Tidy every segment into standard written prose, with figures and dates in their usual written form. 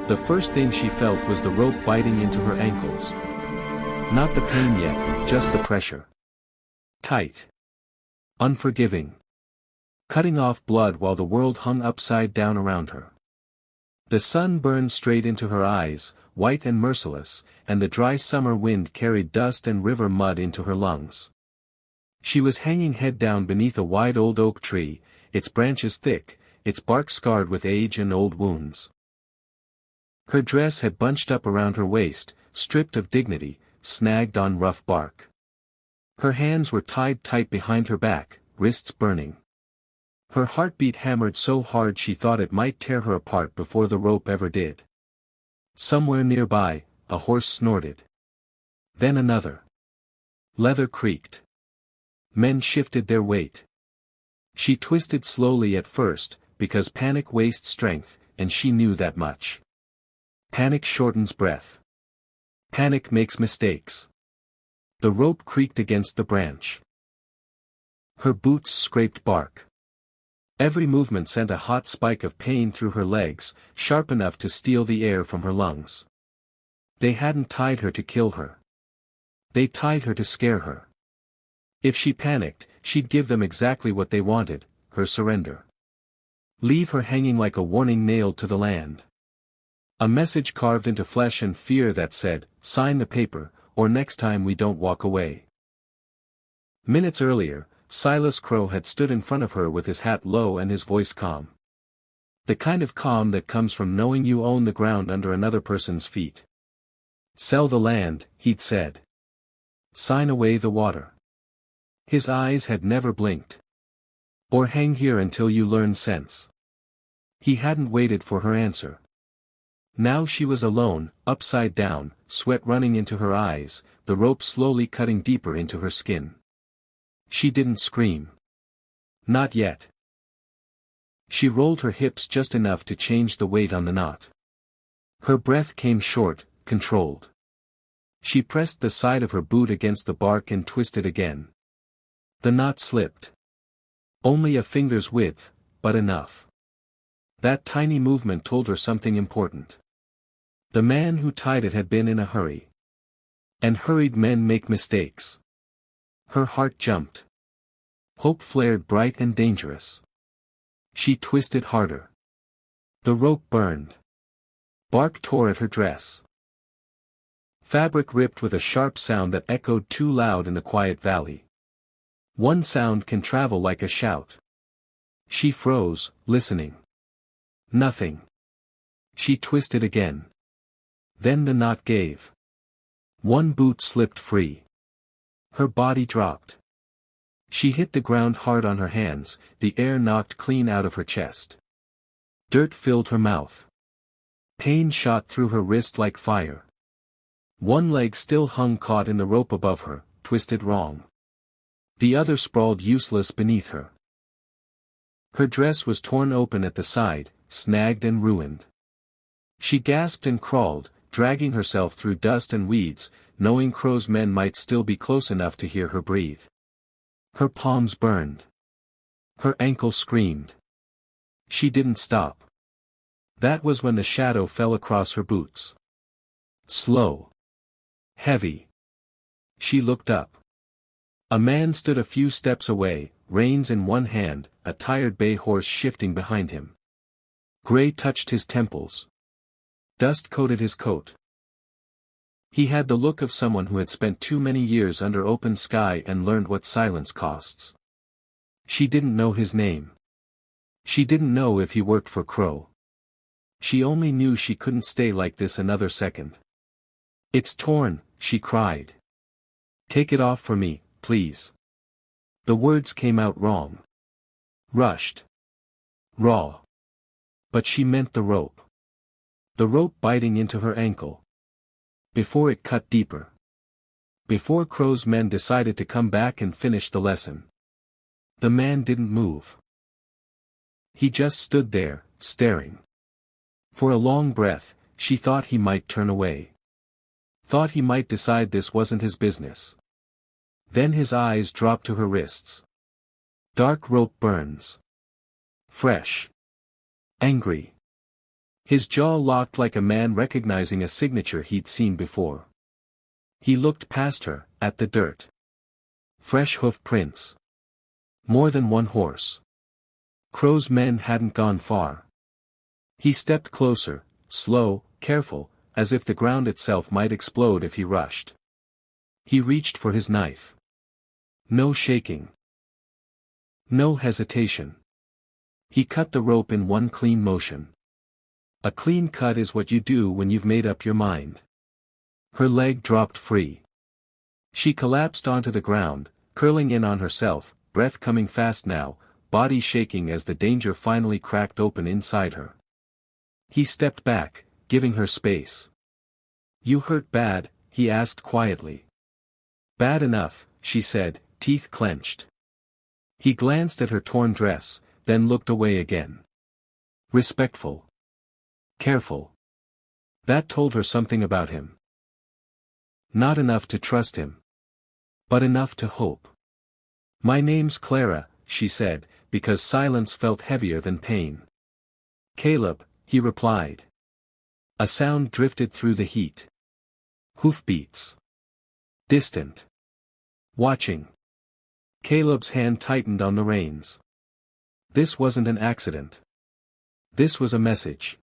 The first thing she felt was the rope biting into her ankles. Not the pain yet, just the pressure. Tight. Unforgiving. Cutting off blood while the world hung upside down around her. The sun burned straight into her eyes, white and merciless, and the dry summer wind carried dust and river mud into her lungs. She was hanging head down beneath a wide old oak tree, its branches thick, its bark scarred with age and old wounds. Her dress had bunched up around her waist, stripped of dignity, snagged on rough bark. Her hands were tied tight behind her back, wrists burning. Her heartbeat hammered so hard she thought it might tear her apart before the rope ever did. Somewhere nearby, a horse snorted. Then another. Leather creaked. Men shifted their weight. She twisted slowly at first, because panic wastes strength, and she knew that much. Panic shortens breath. Panic makes mistakes. The rope creaked against the branch. Her boots scraped bark. Every movement sent a hot spike of pain through her legs, sharp enough to steal the air from her lungs. They hadn't tied her to kill her. They tied her to scare her. If she panicked, she'd give them exactly what they wanted, her surrender. Leave her hanging like a warning nailed to the land. A message carved into flesh and fear that said, "Sign the paper, or next time we don't walk away." Minutes earlier, Silas Crow had stood in front of her with his hat low and his voice calm. The kind of calm that comes from knowing you own the ground under another person's feet. "Sell the land," he'd said. "Sign away the water." His eyes had never blinked. "Or hang here until you learn sense." He hadn't waited for her answer. Now she was alone, upside down, sweat running into her eyes, the rope slowly cutting deeper into her skin. She didn't scream. Not yet. She rolled her hips just enough to change the weight on the knot. Her breath came short, controlled. She pressed the side of her boot against the bark and twisted again. The knot slipped. Only a finger's width, but enough. That tiny movement told her something important. The man who tied it had been in a hurry. And hurried men make mistakes. Her heart jumped. Hope flared bright and dangerous. She twisted harder. The rope burned. Bark tore at her dress. Fabric ripped with a sharp sound that echoed too loud in the quiet valley. One sound can travel like a shout. She froze, listening. Nothing. She twisted again. Then the knot gave. One boot slipped free. Her body dropped. She hit the ground hard on her hands, the air knocked clean out of her chest. Dirt filled her mouth. Pain shot through her wrist like fire. One leg still hung caught in the rope above her, twisted wrong. The other sprawled useless beneath her. Her dress was torn open at the side, snagged and ruined. She gasped and crawled, dragging herself through dust and weeds, knowing Crow's men might still be close enough to hear her breathe. Her palms burned. Her ankle screamed. She didn't stop. That was when the shadow fell across her boots. Slow. Heavy. She looked up. A man stood a few steps away, reins in one hand, a tired bay horse shifting behind him. Gray touched his temples. Dust coated his coat. He had the look of someone who had spent too many years under open sky and learned what silence costs. She didn't know his name. She didn't know if he worked for Crow. She only knew she couldn't stay like this another second. "It's torn," she cried. "Take it off for me, please." The words came out wrong. Rushed. Raw. But she meant the rope. The rope biting into her ankle. Before it cut deeper. Before Crow's men decided to come back and finish the lesson. The man didn't move. He just stood there, staring. For a long breath, she thought he might turn away. Thought he might decide this wasn't his business. Then his eyes dropped to her wrists. Dark rope burns. Fresh. Angry. His jaw locked like a man recognizing a signature he'd seen before. He looked past her, at the dirt. Fresh hoof prints. More than one horse. Crow's men hadn't gone far. He stepped closer, slow, careful, as if the ground itself might explode if he rushed. He reached for his knife. No shaking. No hesitation. He cut the rope in one clean motion. A clean cut is what you do when you've made up your mind. Her leg dropped free. She collapsed onto the ground, curling in on herself, breath coming fast now, body shaking as the danger finally cracked open inside her. He stepped back, giving her space. "You hurt bad?" he asked quietly. "Bad enough," she said, teeth clenched. He glanced at her torn dress, then looked away again. Respectful. Careful. That told her something about him. Not enough to trust him. But enough to hope. "My name's Clara," she said, because silence felt heavier than pain. "Caleb," he replied. A sound drifted through the heat. Hoofbeats. Distant. Watching. Caleb's hand tightened on the reins. This wasn't an accident. This was a message.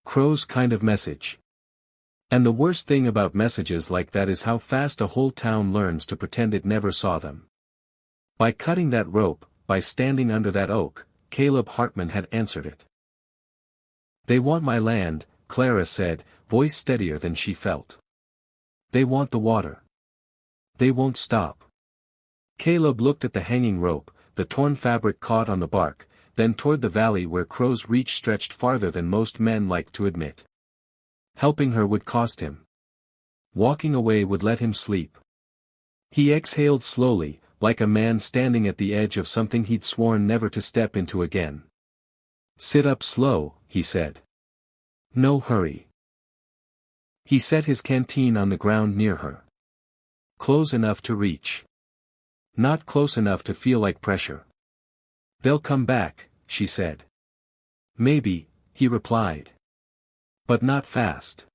Crow's kind of message. And the worst thing about messages like that is how fast a whole town learns to pretend it never saw them. By cutting that rope, by standing under that oak, Caleb Hartman had answered it. "They want my land," Clara said, voice steadier than she felt. "They want the water. They won't stop." Caleb looked at the hanging rope, the torn fabric caught on the bark, then toward the valley where Crow's reach stretched farther than most men liked to admit. Helping her would cost him. Walking away would let him sleep. He exhaled slowly, like a man standing at the edge of something he'd sworn never to step into again. "Sit up slow," he said. "No hurry." He set his canteen on the ground near her. Close enough to reach. Not close enough to feel like pressure. "They'll come back," she said. "Maybe," he replied. "But not fast.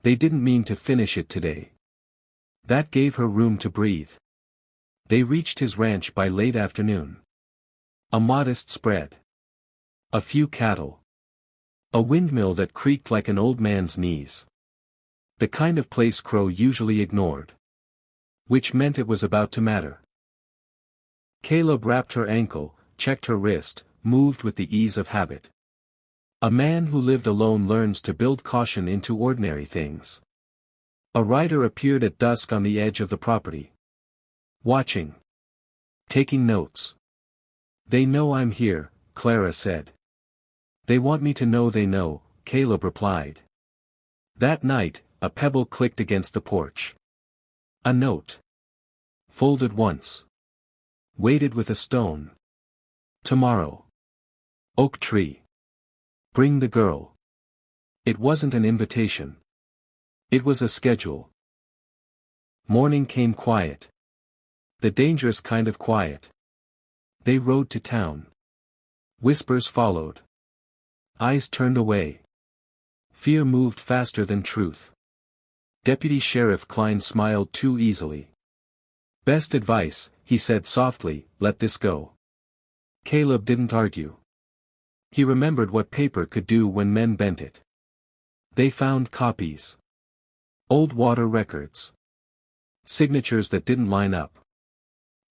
They didn't mean to finish it today." That gave her room to breathe. They reached his ranch by late afternoon. A modest spread. A few cattle. A windmill that creaked like an old man's knees. The kind of place Crow usually ignored. Which meant it was about to matter. Caleb wrapped her ankle, checked her wrist, moved with the ease of habit. A man who lived alone learns to build caution into ordinary things. A rider appeared at dusk on the edge of the property. Watching. Taking notes. "They know I'm here," Clara said. "They want me to know they know," Caleb replied. That night, a pebble clicked against the porch. A note. Folded once. Weighted with a stone. "Tomorrow. Oak tree. Bring the girl." It wasn't an invitation. It was a schedule. Morning came quiet. The dangerous kind of quiet. They rode to town. Whispers followed. Eyes turned away. Fear moved faster than truth. Deputy Sheriff Klein smiled too easily. "Best advice," he said softly, "let this go." Caleb didn't argue. He remembered what paper could do when men bent it. They found copies. Old water records. Signatures that didn't line up.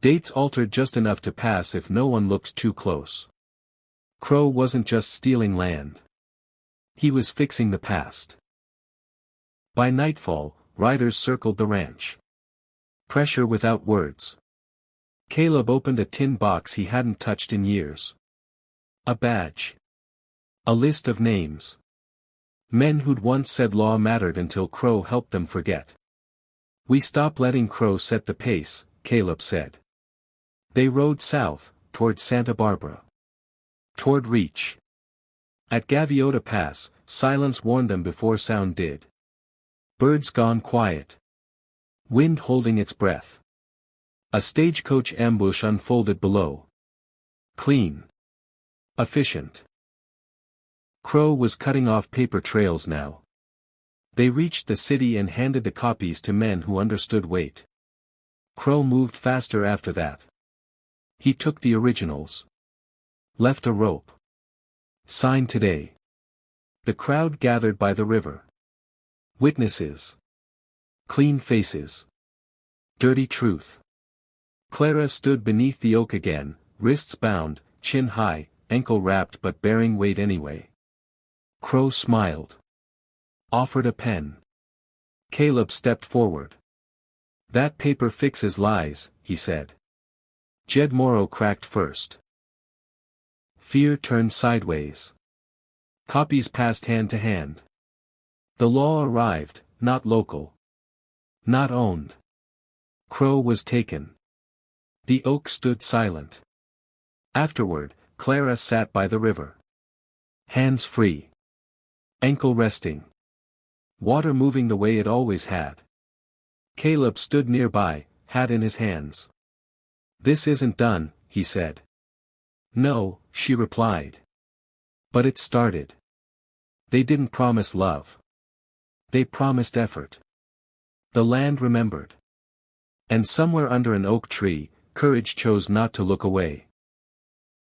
Dates altered just enough to pass if no one looked too close. Crow wasn't just stealing land. He was fixing the past. By nightfall, riders circled the ranch. Pressure without words. Caleb opened a tin box he hadn't touched in years. A badge. A list of names. Men who'd once said law mattered until Crow helped them forget. "We stop letting Crow set the pace," Caleb said. They rode south, toward Santa Barbara. Toward Reach. At Gaviota Pass, silence warned them before sound did. Birds gone quiet. Wind holding its breath. A stagecoach ambush unfolded below. Clean. Efficient. Crow was cutting off paper trails now. They reached the city and handed the copies to men who understood weight. Crow moved faster after that. He took the originals. Left a rope. Signed today. The crowd gathered by the river. Witnesses. Clean faces. Dirty truth. Clara stood beneath the oak again, wrists bound, chin high, ankle wrapped but bearing weight anyway. Crow smiled. Offered a pen. Caleb stepped forward. That paper fixes lies, he said. Jed Morrow cracked first. Fear turned sideways. Copies passed hand to hand. The law arrived, not local. Not owned. Crow was taken. The oak stood silent. Afterward, Clara sat by the river. Hands free. Ankle resting. Water moving the way it always had. Caleb stood nearby, hat in his hands. This isn't done, he said. No, she replied. But it started. They didn't promise love. They promised effort. The land remembered. And somewhere under an oak tree, courage chose not to look away.